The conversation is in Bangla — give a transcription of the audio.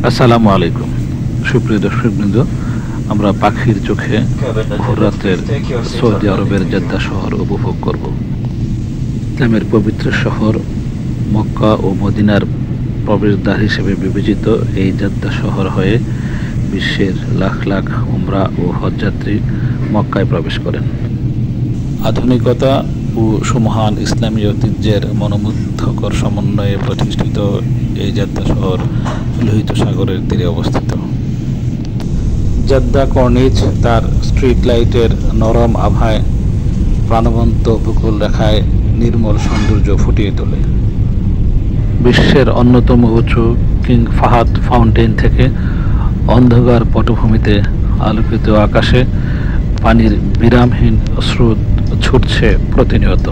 আসসালামু আলাইকুম সুপ্রিয় দর্শকবৃন্দ, আমরা পাখির চোখে ভোররাত্রের সৌদি আরবের জেদ্দা শহর উপভোগ করব। ইসলামের পবিত্র শহর মক্কা ও মদিনার প্রবেশদ্বার হিসেবে বিবেচিত এই জেদ্দা শহর হয়ে বিশ্বের লাখ লাখ উমরা ও হজযাত্রী মক্কায় প্রবেশ করেন। আধুনিকতা ও সুমহান ইসলামী ঐতিহ্যের মনোমুগ্ধকর সমন্বয়ে প্রতিষ্ঠিত এই জেদ্দা শহর লোহিত সাগরের তীরে অবস্থিত। জেদ্দা কর্নিচ তার স্ট্রিট লাইটের নরম আভায় প্রাণবন্ত উপকূল রেখায় নির্মল সৌন্দর্য ফুটিয়ে তোলে। বিশ্বের অন্যতম উঁচু কিং ফাহাদ ফাউন্টেন থেকে অন্ধকার পটভূমিতে আলোকিত আকাশে পানির বিরামহীন স্রোত ছুটছে প্রতিনিয়ত।